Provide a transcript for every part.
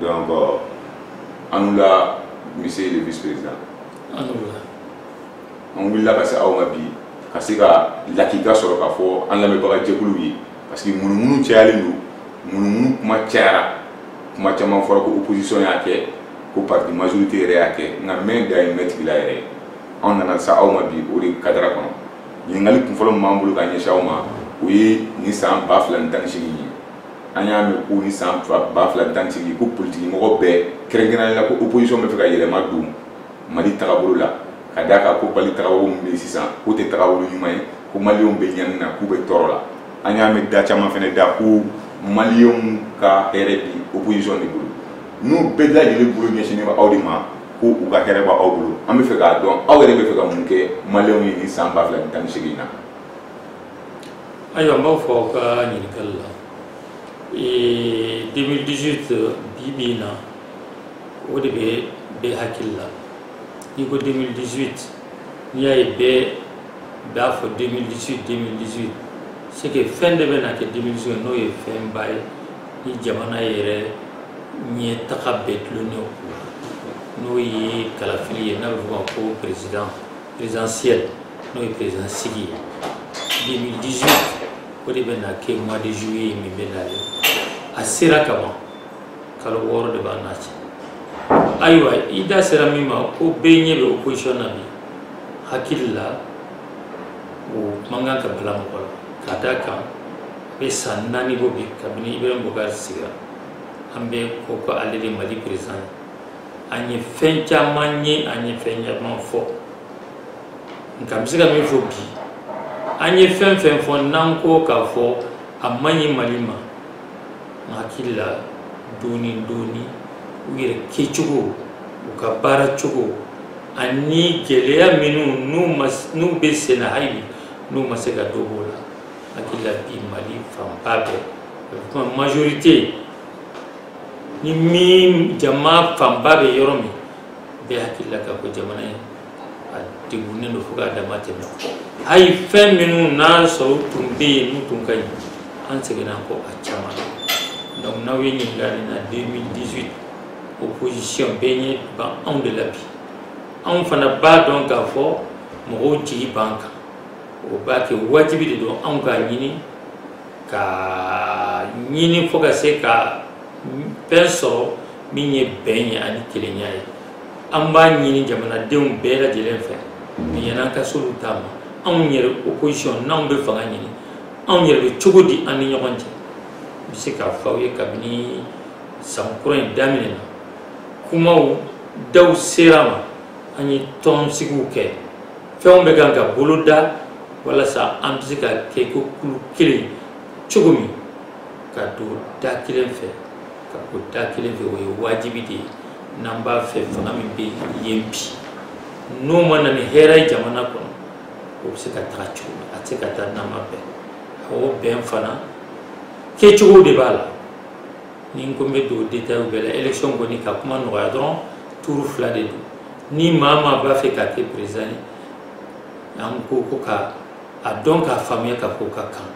Donc Anoula, monsieur le vice-président. Anoula. On will la passer à Omabi, parce que la Kika sur le café, on l'a mis par Djekouloui, parce que mon tchalou, mon matière, matièrement fort opposition à quai, qu'au parti majorité réaqué, n'a même d'un mètre de l'air. On a ça à Omabi, ou les Kadrakan. Il y a un peu de membre de Gagné-Chauma, oui, ni sans bafle en tant que anya me ko ni sam bafla tant que ko politique mo be krengena la ko opposition me feka yele madum mali tagabulu la kadaka ko bali tagabulu mbe sisan ko te tagabulu nyumay ko malion be nyanna ku be torola anya me da chama fene da ko malion ka RP opposition ni bulu no be la yele bulu nyeshini ba awdima ko u ga kere ba awbulu am feka don awere be feka munke malion ni sam bafla tant sigina ayo mbaw fo ka ni kala et 2018 bibina au début be hakilla ni ko 2018 ni ay be da fo 2018 c'est que fin de bena que 2018 no ye fin bay ni jamana yere ni takabet lo no yi kala fili na ko présidentiel no yi président sigi 2018 au début que mois de juillet mi benale asira kama kala woro de banachi aywa ida sera mima ko benye be opposition na bi hakilla o manga ka bala mo kadaka be sanani bo bi kabini ibrahim bogar siga ambe ko ko alele mali président anye fencha manye anye fenya man fo ngam siga mi fo bi anye fen fo nanko ka fo amani malima makilla doni wire kechugo ukabara chugo ani gelea minu nu besena hayi nu masega dobola makilla bi mali fambabe kuma majorité ni mi jama fambabe yoromi be hakilla ka ko jamana adibune no fuga damate no hayi fen minu na so tumbe nu tunkai an segena ko achama. Donc nous avons eu en 2018 opposition baignée par un de la vie. On ne fait pas donc à fort, mon petit banque. Au bac et wajibi de on gagne ka nini focusé ka perso mini baigne ani kilenya. Amba nini jamana deum bela de l'enfer. Mais yana ka solutama. On y opposition non be fanga nini. On y le chogodi ani nyonje. C'est qu'à faire kabini sankura damina kuma daw serama ani ton siguke fewon be ganga boloda wala sa amsika ke ko kulu kili chugumi ka do dakilen fe ka ko dakilen fe wajibi de namba fe fanga mi be yempi no manani hera jamana ko o se ka trachu atika ta namba be o ben fana kechugo de bala ni ngombe do détail bela élection goni ka kuma no gadron tour fla de do ni mama ba fe ka ke président an ko ka a donc a famille ka ko ka kan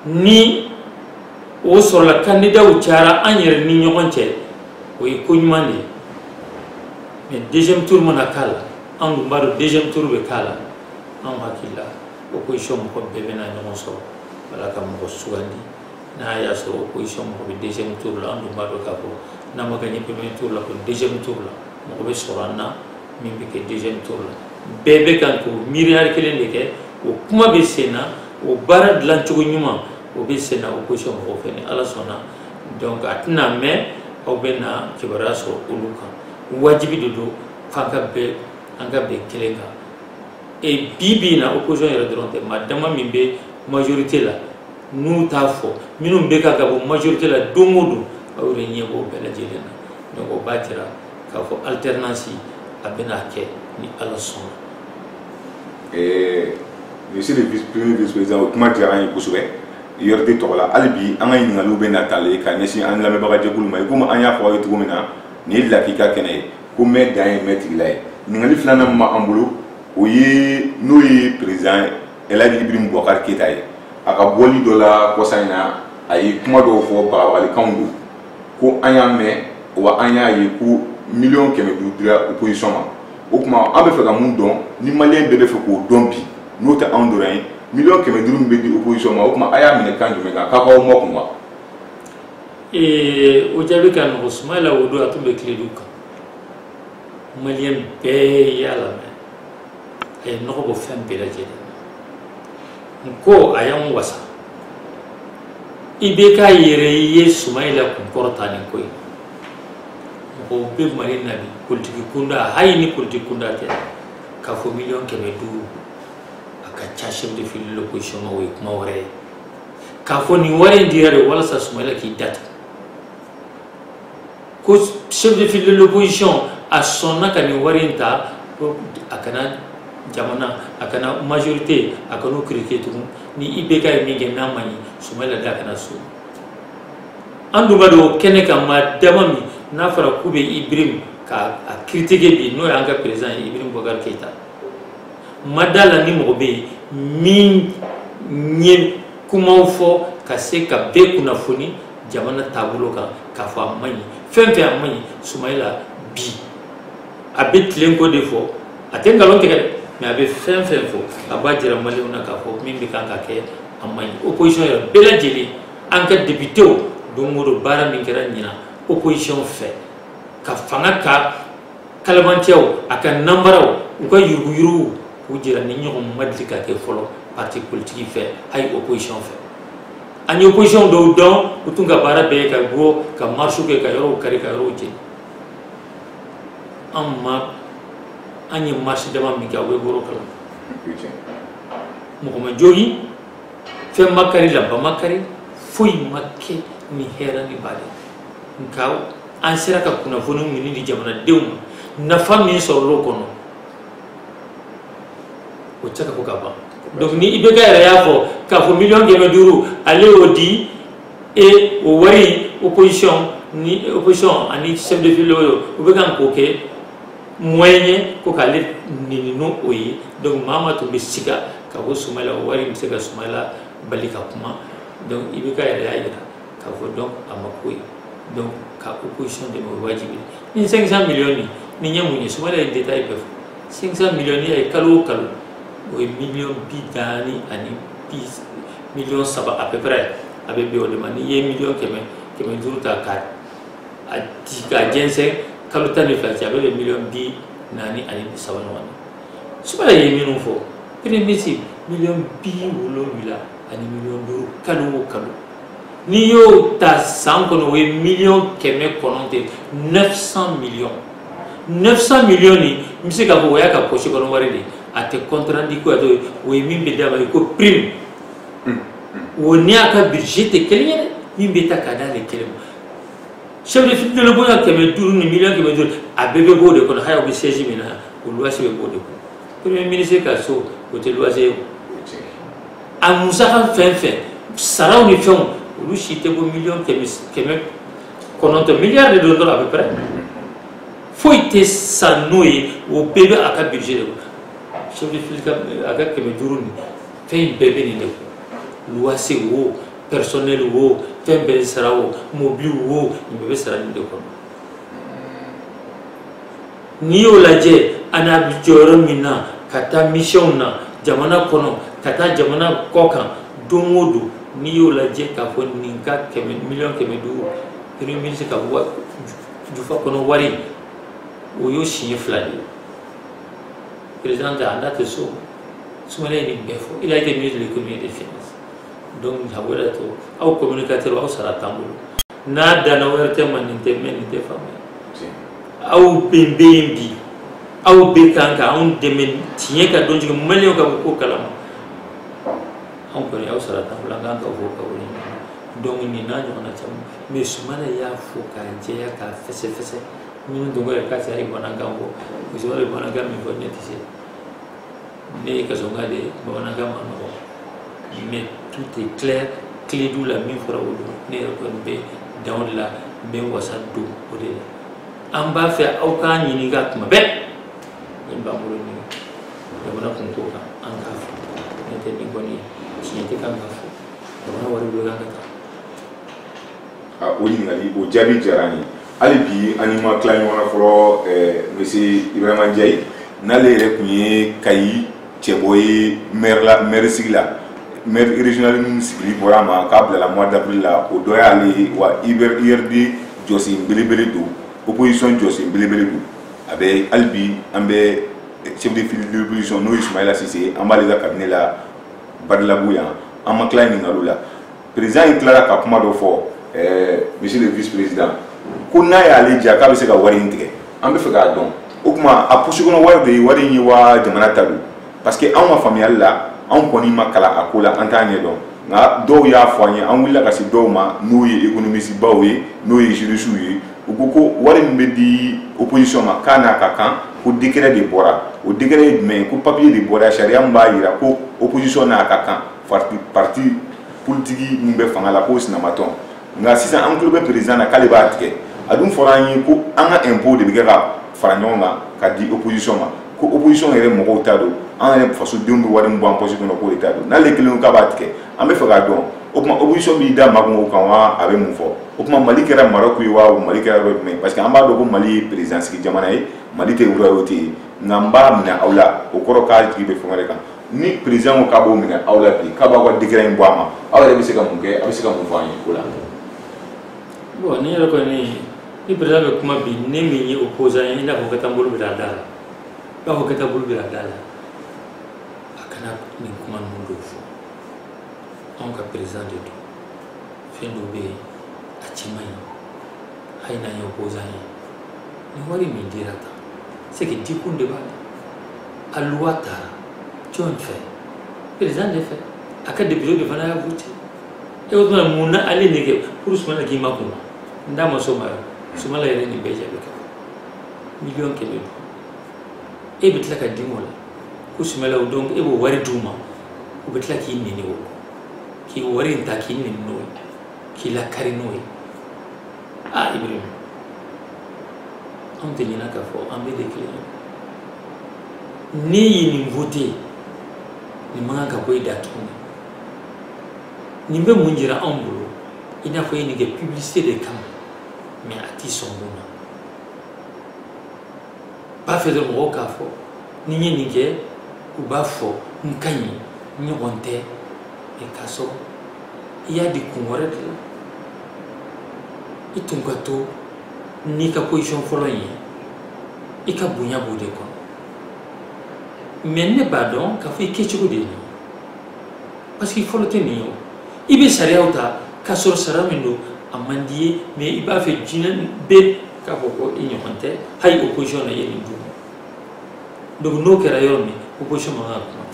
ni o sur la candidat ou chara anyer ni nyokonche o yi ko nyumande mais deuxième tour mona kala an mbaro deuxième tour be kala an hakilla opposition ko bebe na nyomon so wala kam ko sugandi na ya so opposition ko be deuxième tour la andu mado ka ko na ma gagné premier tour la ko deuxième tour la mo be sorana min be ke deuxième tour la bebe kan ko miriar kelen de ke o kuma be sena o bara de lan chugo nyuma o be sena opposition ko fene ala sona donc atna me o be na kibara so uluka wajibi do fanka be anga be kelenga et bibi na opposition yere dronte madama min be majorité là nous tafo minum be ka bo majorité la domodo awre nyebo bela jelena donc o batira ka fo alternance abena ke ni ala son monsieur le vice-président kuma dira an kusube yordi tola albi an ay ngalu be natale ka nesi an la me baga jegul may kuma an ya fo ay tugumina ni la kika kene ko me dan metri lay ni ngali flana ma ambulo o yi no yi président Eladi Ibrahim Boubacar Keita aka boli dola kosayna ay kuma do fo ba wali kandu ko an y'a mɛn wa an y'a ye ko 1,500,000 dira opposition ma o kuma an bɛ fɛ ka mun dɔn ni maliyɛn bɛɛ bɛ fɛ k'o dɔn bi n'o tɛ anw dɔrɔn ye 1,500,000 min bɛ di opposition ma o kuma a y'a minɛ kan jumɛn kan k'a k'aw makun wa. o jaabi ka nɔgɔn Sumayila o don a tun bɛ tile du kan maliyɛn bɛɛ y'a lamɛn a ye nɔgɔ bɔ fɛn bɛɛ lajɛlen n ko a y'an wasa i bɛ k'a yɛrɛ ye Sumayila kun kɔrɔta nin ko ye mɔgɔw bɛ Mali na bi politiki kunda hali ni politiki kunda tɛ k'a fɔ 1,500,000 a ka ca chef de file de l'opposition ma o ye kuma wɛrɛ ye k'a fɔ nin wari in dira de walasa Sumayila k'i datugu ko chef de file de l'opposition a sɔnna ka nin wari in ta a kana jamana a kana majorité a kana critiquer tugun ni IBK ye min kɛ n'a ma ɲi Sumayila da kana so an dun b'a dɔn o kɛnɛ kan maa dama min n'a fɔra k'u bɛ Ibrim ka critiquer bi n'o y'an ka président ye Ibrim Boubacar Keïta ma da la ni mɔgɔ bɛ yen min ye kumaw fɔ ka se ka bɛɛ kunnafoni jamana taabolo kan k'a fɔ a ma ɲi fɛn fɛn a ma ɲi Sumayila bi a bɛ tilen ko de fɔ a tɛ nkalon tigɛ dɛ mais a bɛ fɛn fɛn fɔ a b'a jira maliyɛnw na k'a fɔ min bɛ kan ka kɛ a ma ɲi opposition yɛrɛ bɛɛ lajɛlen an ka députéw don o don baara min kɛra ɲinan opposition fɛ ka fanga ka kalabantiyaw a ka nanbaraw u ka yuruguyurugu k'u jira ni ɲɔgɔn ma deli ka kɛ fɔlɔ parti politique fɛ hali opposition fɛ an ye opposition dɔw dɔn u tun ka baara bɛɛ ye ka bɔ ka marche kɛ ka yɔrɔw kari ka yɔrɔw jeni an ye marche dama min kɛ aw bɛ bɔr'o kalama mɔgɔ ma jogin fɛn ma kari lamba ma kari foyi ma kɛ ni hɛrɛ ni baden nka an sera ka kunnafoni ɲini di jamanadenw ma nafa min sɔrɔl'o kɔnɔ o tɛ se ka fɔ ka ban donc ni IBK yɛrɛ y'a fɔ k'a fɔ 1,500,000 ale y'o di o wari opposition ani chef de file o bɛ kan k'o kɛ moyen ye ko k'ale nini n'o ye donc maa ma tun bɛ siga ka fɔ Sumayila o wari bɛ se ka Sumayila bali ka kuma donc IBK yɛrɛ y'a jira k'a fɔ donc a ma ko ye donc ka opposition dɛmɛ o ye wajibi ye ni 500 millions ni ɲɛ mun ye Sumayila ye détail bɛɛ fɔ 500 millions ni a ye kalo o kalo o ye 400 millions à peu près a bɛ bɛn o de ma n'i ye 1,500,000 ta k'a jɛnsɛn kalo 12 cɛ a bɛ bɛn 4,7 ɲɔgɔn na Sumayila ye minnu fɔ premier ministre 7,7 millions kalo o kalo n'i y'o ta san kɔnɔ o ye 1,900,000 900 millions 900 millions ni n bɛ se k'a fɔ o y'a ka poche kɔnɔ wari de a tɛ contrat di ko a to o ye min bɛ d'a ma ko prime o ni a ka budget tɛ kelen ye dɛ min bɛ ta k'a d'ale kelen ma chef de file de l'opposition 500,000 ni 1,500,000 a bɛɛ bɛ bɔ o de kɔnɔ hali o bɛ siège min na o luwanse bɛ bɔ o de kɔnɔ premier ministre ka so o tɛ luwanse ye a musaka fɛn fɛn saraw ni fɛnw olu si tɛ bɔ 1,900,000 milliard de dollars à peu près foyi tɛ san n'o ye o bɛɛ bɛ a ka budget de kɔnɔ chef de file a ka 500 ni fɛn bɛɛ bɛ nin de kɔnɔ luwanse wo personnel wo fɛn bɛɛ sara wo mobili wo nin bɛɛ bɛ sara nin de kɔnɔ n'i y'o lajɛ a n'a bɛ jɔyɔrɔ min na ka taa mission na jamana kɔnɔ ka taa jamana kɔ kan don o don n'i y'o lajɛ k'a fɔ nin ka 1,500,000 premier ministre ka jufa kɔnɔ wari o y'o siɲɛ 2 de ye président a n'a tɛ so Sumayila ye nin bɛɛ fɔ il a été ministre de l'économie et des finances donc a wɛrɛ to aw communicateur aw sara t'an bolo n'a danna wɛrɛ tɛ ma nin tɛ mɛ nin tɛ faamuya aw bɛ yen bi aw bɛ kan ka anw dɛmɛ tiɲɛ ka dɔn jigin maliyɛnw ka bɔ ko kalama anw kɔni aw sara t'an bolo an kan ka fɔ ka wale donc nin n'a ɲɔgɔnna caman mais Sumayila y'a fɔ k'a jɛya k'a fɛsɛfɛsɛ minnu tun ko yɛrɛ k'a se a ye bamanankan fɔ Sumayila ye bamanankan min fɔ ne tɛ se ne ye kasɔnka de ye bamanankan ma nɔgɔ mais tout est clair clé du la min fɔra o don ne yɛrɛ kɔni bɛ dan o de la n bɛ wasa don o de la an b'a fɛ aw k'an ɲininka tuma bɛɛ nin b'an bolo nin jamana kun ko kan an k'a fɔ ne tɛ nin kɔni tiɲɛ tɛ kan ka fɔ jamana wari bɛ kan ka taa o ɲininkali o jaabi diyara n ye hali bi an ni ma tila ɲɔgɔn na fɔlɔ monsieur Ibrahima Ndiaye n'ale yɛrɛ tun ye Kayi cɛbɔ ye maire sigi la maire régional min sigili bɔra a ma k'a bilala mois d'avril la o dɔ y'ale wa IRD jɔsen belebele don opposition jɔsen belebele don a bɛ hali bi an bɛ chef de file de l'opposition n'o ye Soumaïla Cissé an b'ale ka cabinet la Badalabugu yan an ma tila ɲininkaliw la président in tilara ka kuma dɔ fɔ monsieur le vice-président ko n'a y'ale diya k'a bɛ se ka wari in tigɛ an bɛ fɛ k'a dɔn o kuma a poche kɔnɔ wari de ye wari in ye wa jamana ta don parce que anw ka faamuyali la anw kɔni ma kalan a ko la an t'a ɲɛ dɔn nka dɔw y'a fɔ an ye an wulila ka se dɔw ma n'o ye économiste baw ye n'o ye juriste ye u ko ko wari min bɛ di opposition ma k'a n'a ka kan ko décret de bɔra o décret ye jumɛn ye ko papier de bɔra sariya min b'a jira ko opposition n'a ka kan parti politique min bɛ fanga la k'o sinamatɔn nka sisan an tulo bɛ président na k'ale b'a tigɛ a dun fɔra an ye ko an ka impôt de bɛ kɛ ka fara ɲɔgɔn kan ka di opposition ma ko opposition yɛrɛ mɔgɔw t'a don an yɛrɛ fasodenw bɛ wari min bɔ an poche kɔnɔ k'o de t'a don n'ale kelen k'a b'a tigɛ an bɛ fɛ k'a dɔn o tuma opposition b'i da makun o kan wa a bɛ mun fɔ o tuma Mali kɛra Maroc ye wa Mali kɛra yɔrɔ jumɛn parce que an b'a dɔn ko Mali ye président sigi jamana ye Mali tɛ royauté ye nka n b'a minɛ aw la o kɔrɔ k'a jigi bɛ fɛn wɛrɛ kan ni président ko k'a b'o minɛ aw la bi k'a b'aw ka décret in bɔ a ma aw yɛrɛ bɛ se ka mun kɛ a bɛ se ka mun fɔ an ye o la. Bon ne yɛrɛ kɔni ni président bɛ kuma bi ne min ye opposant ye i n'a fɔ ka taa n bolo bila a da la i b'a fɔ ka taa bolo bila a da la a kana nin kuma ninnu dɔw fɔ anw ka président de don fɛn dɔw bɛ yen a cɛ man ɲi hali n'an ye opposant ye ni wari min dira tan c'est que dikun de b'a la a loi taara jɔn fɛ président de fɛ a ka député de fana y'a voté e o tuma mun na ale nege pour Soumaïla k'i ma kuma n da ma s'o ma Soumaïla yɛrɛ nin bɛɛ jaabi kɛ miliyɔn 100 don e bɛ tila ka dimi o la ko Soumaïla o donc e b'o wari d'u ma u bɛ tila k'i nɛni o k'i wari in ta k'i nɛni n'o ye k'i lakari n'o ye Ibrahima anw tɛ ɲinɛ k'a fɔ an bɛɛ de kelen ye ne ye nin voté nin man kan ka bɔ i da tuguni nin bɛ mun jira anw bolo i n'a fɔ i ye nin kɛ publicité de kama mais a t'i sɔn mun na b'a fɛ dɔrɔn mɔgɔw k'a fɔ ni n ye nin kɛ u b'a fɔ n ka ɲi ɲɔgɔn tɛ mais k'a sɔrɔ i y'a di kun wɛrɛ de la i tun ka to n'i ka position fɔlɔ in ye i ka bonya b'o de kɔnɔ mais ne b'a dɔn k'a fɔ i kɛcogo de ye nin parce que fɔlɔ tɛ nin ye o i bɛ sariyaw ta k'a sɔrɔ sariya min don a man di ye mais i b'a fɛ diinɛ bɛɛ k'a fɔ ko i ɲɔgɔn tɛ hali opposition na i ye nin d'u ma donc n'o kɛra yɔrɔ min opposition man kan ka kuma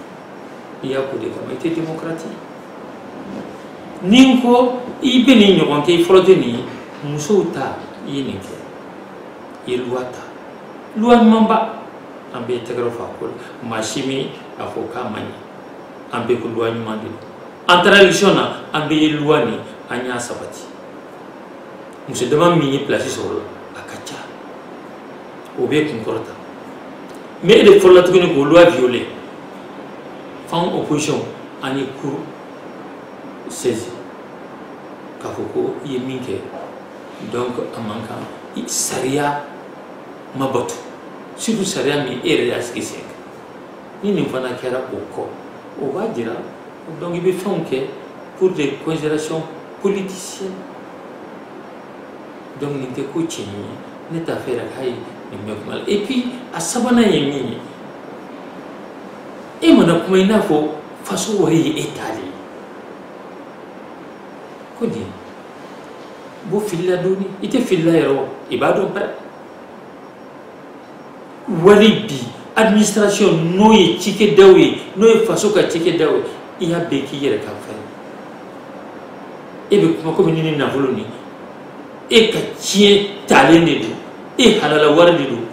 i y'a ko de kama i tɛ démocrate ye ni n ko i bɛ nin ɲɔgɔn kɛ i fɔlɔ tɛ nin ye musow ta i ye nin kɛ i ye loi ta loi ɲumanba an bɛ tɛgɛrɛ fɔ a ko la maa si min a fɔ k'a man ɲɛ an bɛɛ ko loi ɲuman de don an taara élection na an bɛ ye loi nin an y'a sabati muso dama min ye place sɔrɔ la a ka ca o bɛ kun kɔrɔta mais e de fɔlɔla tuguni k'o loi violer f'an opposition an ye cour saisi k'a fɔ ko i ye min kɛ donc a man kan sariya ma bato surtout sariya min e yɛrɛ y'a sigi sen kan ni nin fana kɛra o kɔ o b'a jira donc i bɛ fɛnw kɛ pour des considérations politiciennes donc nin tɛ ko tiɲɛ ye ne t'a fɛ yɛrɛ k'a ye nin bɛ kuma la et puis a sabanan ye min ye e mana kuma i n'a fɔ faso wari ye e ta de ye ko nin bɔ filila dɔɔni i tɛ filila yɛrɛ o i b'a dɔn pɛrɛ wari bi administration n'o ye cikɛdaw ye n'o ye faso ka cikɛdaw ye i y'a bɛɛ k'i yɛrɛ ka fɛn e bɛ kuma komi ni nafolo ni e ka tiɲɛ talen de don e halala wari de don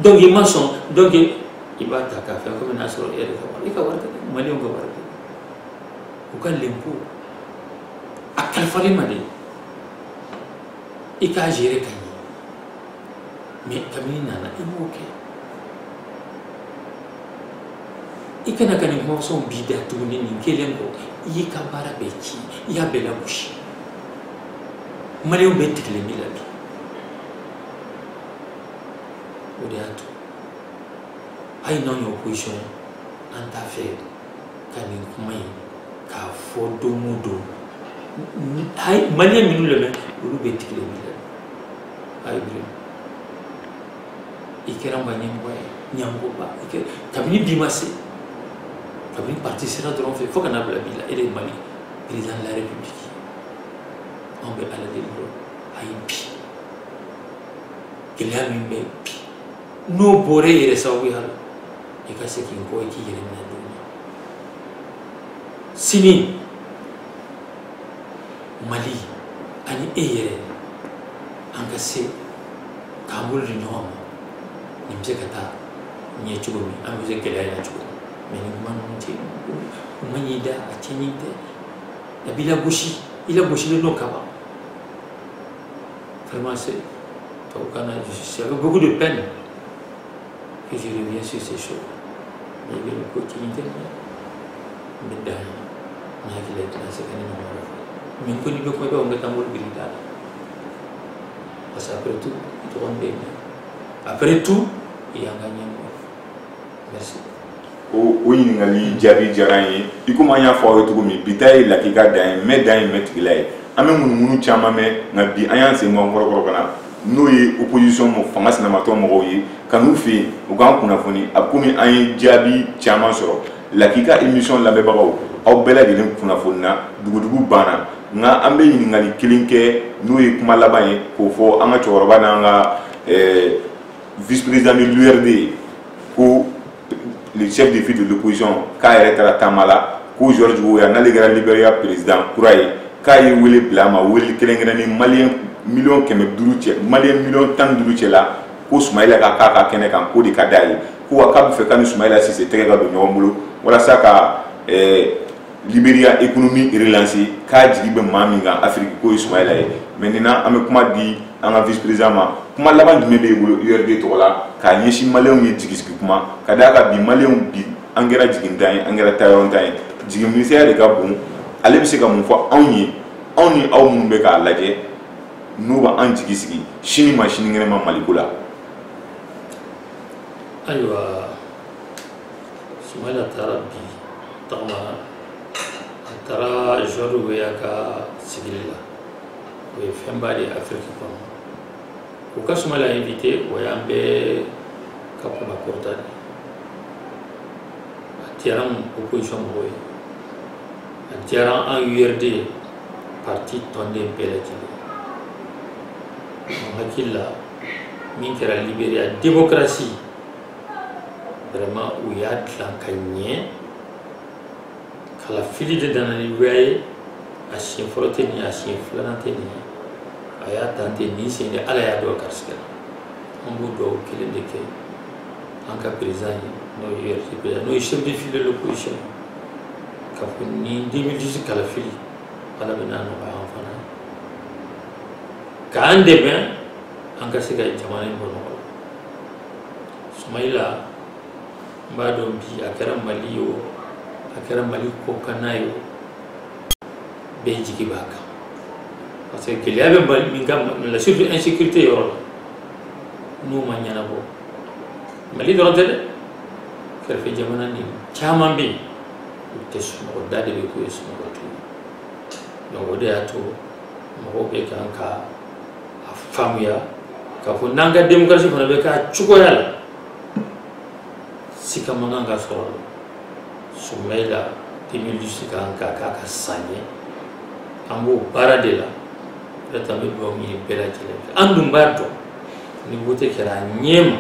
donc i ma sɔn donc i b'a ta k'a fɛn komi n'a sɔrɔ e yɛrɛ ka wari i ka wari tɛ dɛ maliyɛnw ka wari tɛ u ka l'impôt a kalifalen ma de i k'a gérer ka ɲɛ mais kabini nana i m'o kɛ i kana ka nin kumaw bi da tuguni nin kelen kɔ i y'i ka baara bɛɛ ci i y'a bɛɛ lagosi maliyɛnw bɛ tigɛlen bi la bi o de y'a to hali n'anw ye opposition an t'a fɛ ka nin kuma in k'a fɔ don o don maliyɛn minnu lamɛn olu bɛ tigɛlen bi la ayi bilen i kɛra n ka ɲɛmɔgɔ ye ɲɛmɔgɔba kabini bi ma se kabini parti sera dɔrɔn fɛ fo ka n'a bila bi la e de ye Mali président de la République anw bɛ ala deli dɔrɔn ayi bi gɛlɛya min bɛ bi n'o bɔra e yɛrɛ sababuya la i ka se k'i kɔ i k'i yɛrɛ minɛ dɔɔni sini Mali ani e yɛrɛ an ka se k'an bolo di ɲɔgɔn ma nin bɛ se ka taa ɲɛ cogo min an bɛ se gɛlɛya in na cogo min mais nin kuma ninnu tɛ o man ɲi da a tiɲɛni tɛ a b'i lagosi i lagosilen don ka ban vraiment c'est tubabukan na c'est avec beaucoup de peine que je reviens sur ces choses mais i bɛ nin ko tiɲɛ tɛ n bɛ dan n hakili la i tɛna se ka ne ɲɔgɔn wɛrɛ fɔ mais n ko n'i bɛ kuma i b'a fɔ n ka taa mobili biri da la parce que après tout i dɔgɔnin bɛ yen après tout i y'an ka ɲɛmɔgɔ merci. o ɲininkali jaabi diyara n ye i komi an y'a fɔ aw ye cogo min bi ta ye lakika dan ye mɛ dan ye mɛ tigila ye an bɛ munumunu caman mɛn nka bi an y'an sen bɔ an kɔrɔkɔrɔ ka na n'o ye opposition fanga sinamatɔ mɔgɔw ye ka n'u fɛ yen u k'an kunnafoni a komi an ye jaabi caman sɔrɔ lakika émission lamɛnbagaw aw bɛɛ lajɛlen kunnafoni na dugudugu banna nka an bɛ ɲininkali kelen kɛ n'o ye kuma laban ye k'o fɔ an ka cɛkɔrɔba n'an ka vice président de l'URD ko le chef de file de l'opposition k'a yɛrɛ taara taama la ko George Weah n'ale kɛra Libéria président kura ye k'a ye wele bila a ma wele kelen-kelennin maliyɛn miliyɔn 500 cɛ maliyɛn miliyɔn 15 cɛ la ko Soumaïla ka k'a ka kɛnɛ kan k'o de ka d'a ye ko wa k'a bɛ fɛ k'a ni Soumaïla Cissé tɛgɛ ka don ɲɔgɔn bolo walasa ka Libéria économie relancer k'a jigi bɛ maa min kan Afrique k'o ye Soumaïla ye maintenant an bɛ kuma di an ka vice président ma kuma laban jumɛn b'e bolo URD tɔgɔ la k'a ɲɛsin maliyɛnw ye jigi-sigi kuma ka d'a kan bi maliyɛnw bi an kɛra jigintan ye an kɛra tayɔrɔntan ye jigin ministère de ka bon ale bɛ se ka mun fɔ anw ye anw ni aw minnu bɛ k'a lajɛ n'u b'an jigi sigi sini ma sinikɛnɛ ma Maliko la. ayiwa Soumaïla taara bi tagama a taara George Weah ka sigili la o ye fɛnba de ye Afrique kɔnɔ u ka Soumaïla invité o y'an bɛɛ ka kuma kɔrɔta de a diyara n opposition mɔgɔw ye a diyara an URD parti tɔnden bɛɛ lajɛlen n hakili la min kɛra Libéria démocratie vraiment u y'a dilan ka ɲɛ kalafili de nana ni Weah ye a siɲɛ fɔlɔ tɛ nin ye a siɲɛ filanan tɛ nin ye a y'a dan ten nin sen de ala y'a dɔn garisigɛ la an b'o duwawu kelen de kɛ an ka président ye n'o ye URD président n'o ye chef de file de l'opposition k'a fɔ ni 2018 kalafili ala bɛna nɔgɔya an fana k'an dɛmɛ an ka se ka jamana in bɔ nɔgɔ la Soumaïla n b'a dɔn bi a kɛra Mali ye o a kɛra Mali kɔkanna ye o bɛɛ jigi b'a kan parce que gɛlɛya bɛ Mali min kan la surtout insécurité yɔrɔ la n'o ma ɲɛnabɔ Mali dɔrɔn tɛ dɛ kɛrɛfɛ jamana nin caman bɛ yen u tɛ sunɔgɔ da de bɛ k'u ye sunɔgɔ to donc o de y'a to mɔgɔw bɛ kan ka a faamuya k'a fɔ n'an ka démocratie fana bɛ k'a cogoya la sika man kan ka sɔrɔ Soumaïla 2018 kan ka k'a ka sanɲɛ an b'o baara de la peut-être an bɛ duwawu ɲini bɛɛ lajɛlen fɛ an dun b'a dɔn ni vote kɛra a ɲɛ ma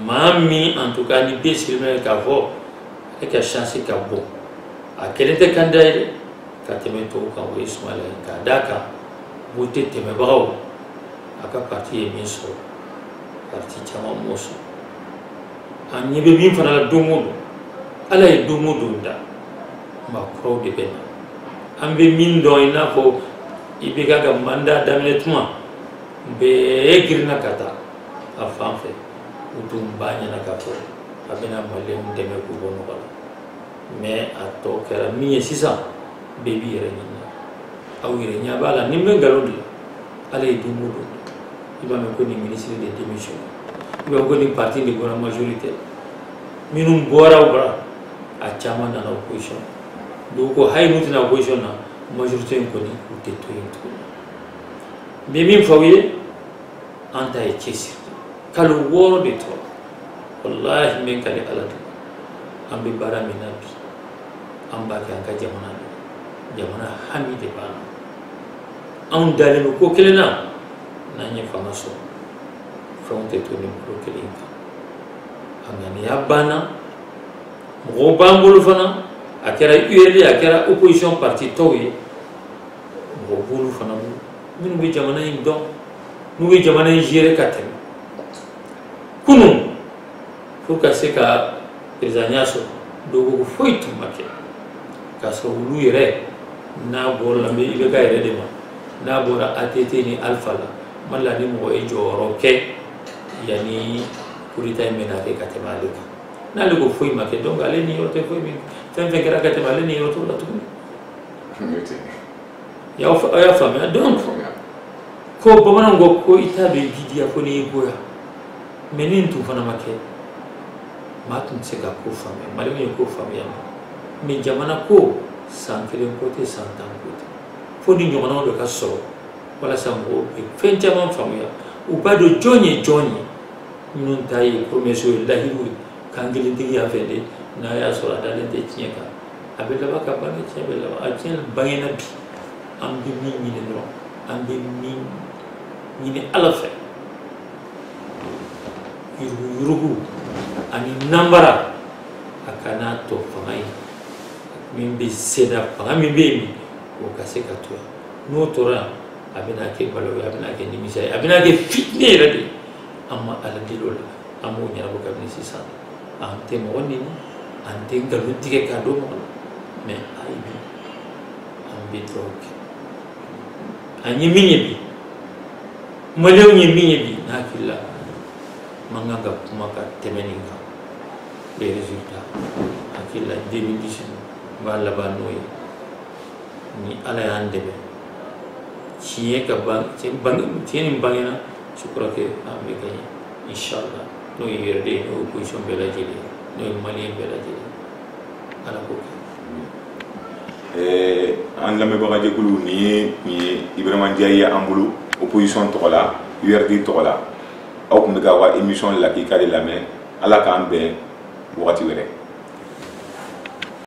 maa min en tout cas ni bɛɛ sigilen bɛ k'a fɔ e ka chance ka bon a kelen tɛ candidat ye dɛ ka tɛmɛ tɔw kan o ye Soumaïla ye k'a d'a kan vote tɛmɛbagaw a ka parti ye min sɔrɔ parti caman m'o sɔrɔ an ɲɛ bɛ min fana la don o don ala ye don o don da maa kuraw de bɛ na an bɛ min dɔn i n'a fɔ IBK ka mandat daminɛ tuma bɛɛ girinna ka taa a fan fɛ u tun b'a ɲɛna k'a fɔ a bɛna maliyɛnw dɛmɛ k'u bɔ nɔgɔ la mais a tɔ kɛra min ye sisan bɛɛ b'i yɛrɛ ɲininka aw yɛrɛ ɲɛ b'a la ni n bɛ nkalon de la allez du monde il va me connaître ministre de démission il va connaître parti de la majorité minum bora bra a chama na opposition do ko hay mutina opposition na majorité ko ni ko teto yento be min fawiye anta e chesi kalu woro de to wallahi men kali alatu ambe bara minabi amba ka jamana hamide bana an dalil ko kelena nanye famaso fronte to ni ko kelinka angani abana mo bambulu fana akera URD akera opposition parti toye mo bulu fana minu be jamana yin don nu be jamana yin jere katem kunu faut que c'est ka présidence dogo foi tout make ka so lu yere na bor la be ibe ka yere de ma na bora ATT ni alpha la malla ni mo e joro ke yani kurita mena ke katemalika na le ko foi make donc ale ni yote foi min fen fen kera katemale ni yoto la tout ya fama donc ko bamana ngo ko ita be bidia ko ni boya menin tu fana make matun se ka ko fama mali ko fama ya mi jamana ko sankele côté santan côté fo ni nyomana do ka so wala sango e fen jama fama ya u bado jonye nun tayi promesse la hiru kangeli tigi ya fende na ya so ada le te tieka abela ba ka bana tiebela a tien bangena bi am bi mi ni no am bi mi ni ala fe yurugu ani nambara akana to fangai min bi seda fanga min be mi o kase ka to no tora abina ke balo abina ke ni misai abina ke fitne radi amma ala dilola amo nyara ko kabni sisa ante mo woni ante galu dige ka do mo me aibi ambi troke anyi minyebi malew nyi minyebi na kila manganga kuma ka temeninga les résultats akila 2019 ba la ba noy ni ala yandebe chiye ka bang tieni bangena je crois que ambe gagné inchallah no yerde no opposition bela jeli no malien bela jeli ala ko an lambe baga jekulu ni Ibrahima Ndiaye ambulu opposition tokola URD tokola aw kun be ka wa émission la ki ka de lamɛ ala k'an bɛn wagati wɛrɛ